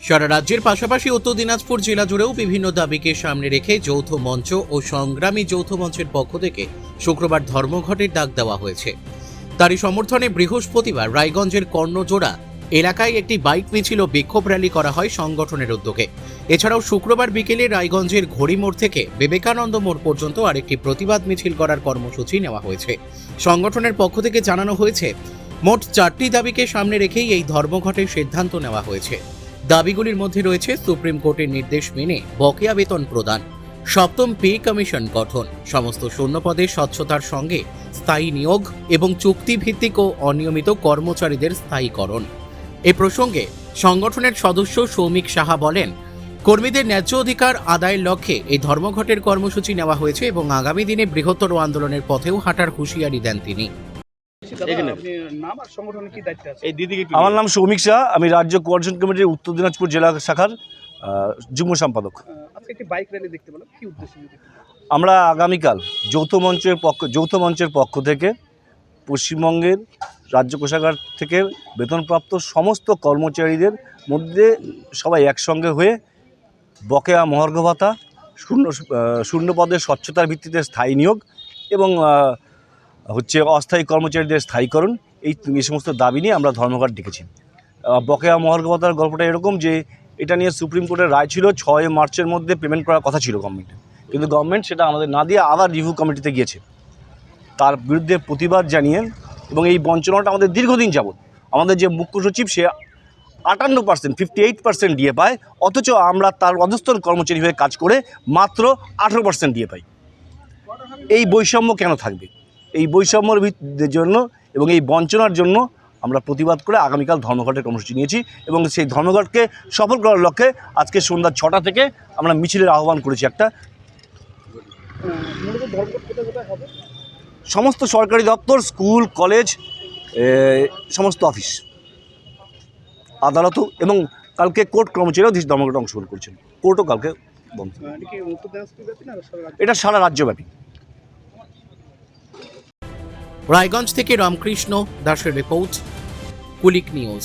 সারা রাজ্যের পাশাপাশি উত্তর দিনাজপুর জেলা জুড়েও বিভিন্ন দাবিকে সামনে রেখে যৌথ মঞ্চ ও সংগ্রামী যৌথ মঞ্চের পক্ষ থেকে শুক্রবার ধর্মঘটের ডাক দেওয়া হয়েছে। তারই সমর্থনে বৃহস্পতিবার রায়গঞ্জের কর্ণজোড়া এলাকায় একটি বাইক মিছিল ও বিক্ষোভ র্যালি করা হয় সংগঠনের উদ্যোগে। এছাড়াও শুক্রবার বিকেলে রায়গঞ্জের ঘড়িমোড় থেকে বিবেকানন্দ মোড় পর্যন্ত আরেকটি প্রতিবাদ মিছিল করার কর্মসূচি নেওয়া হয়েছে। সংগঠনের পক্ষ থেকে জানানো হয়েছে, মোট 4টি দাবিকে সামনে রেখেই এই ধর্মঘটের সিদ্ধান্ত নেওয়া হয়েছে। দাবিগুলির মধ্যে রয়েছে সুপ্রিম কোর্টের নির্দেশ মেনে বকেয়া বেতন প্রদান, 7ম পে কমিশন গঠন, সমস্ত শূন্যপদে স্বচ্ছতার সঙ্গে স্থায়ী নিয়োগ এবং চুক্তিভিত্তিক ও অনিয়মিত কর্মচারীদের স্থায়ীকরণ। এ প্রসঙ্গে সংগঠনের সদস্য সৌমিক সাহা বলেন, কর্মীদের ন্যায্য অধিকার আদায়ের লক্ষ্যে এই ধর্মঘটের কর্মসূচি নেওয়া হয়েছে এবং আগামী দিনে বৃহত্তর আন্দোলনের পথেও হাঁটার হুঁশিয়ারি দেন তিনি। আমার নাম সৌমিক শাহ, আমি রাজ্য কোঅর্ডিনেশন কমিটির উত্তর দিনাজপুর জেলা শাখার যুগ্ম সম্পাদক। আমরা আগামীকাল যৌথ মঞ্চের পক্ষ থেকে পশ্চিমবঙ্গের রাজ্য কোষাগার থেকে বেতনপ্রাপ্ত সমস্ত কর্মচারীদের মধ্যে সবাই একসঙ্গে হয়ে বকেয়া মহার্ঘ ভাতা, শূন্য পদের স্বচ্ছতার ভিত্তিতে স্থায়ী নিয়োগ এবং অস্থায়ী কর্মচারীদের স্থায়ীকরণ, এই সমস্ত দাবি নিয়ে আমরা ধর্মঘট ডেকেছি। বকেয়া মহার্ঘ ভাতার গল্পটা এরকম যে এটা নিয়ে সুপ্রিম কোর্টের রায় ছিল 6 মার্চের মধ্যে পেমেন্ট করার কথা ছিল গভর্নমেন্টের, কিন্তু গভর্নমেন্ট সেটা আমাদের না দিয়ে আবার রিভিউ কমিটিতে গিয়েছে। তার বিরুদ্ধে প্রতিবাদ জানিয়ে এবং এই বঞ্চনাটা আমাদের দীর্ঘদিন যাবৎ, আমাদের যে মুখ্য সচিব সে 58%, 58% দিয়ে পায়, অথচ আমরা তার অধস্তন কর্মচারী হয়ে কাজ করে মাত্র 18% দিয়ে পাই। এই বৈষম্য কেন থাকবে? এই বৈষম্যের জন্য এবং এই বঞ্চনার জন্য আমরা প্রতিবাদ করে আগামীকাল ধর্মঘটের কর্মসূচি নিয়েছি এবং সেই ধর্মঘটকে সফল করার লক্ষ্যে আজকে সন্ধ্যা 6টা থেকে আমরা মিছিলের আহ্বান করেছি। একটা সমস্ত সরকারি দপ্তর, স্কুল, কলেজ, সমস্ত অফিস, আদালতও এবং কালকে কোর্ট কর্মচারীরাও ধর্মঘটে অংশগ্রহণ করেছেন। কোর্টও কালকে বন্ধ। এটা সারা রাজ্যব্যাপী। রায়গঞ্জ থেকে রামকৃষ্ণ দাসের রিপোর্ট, কুলিক নিউজ।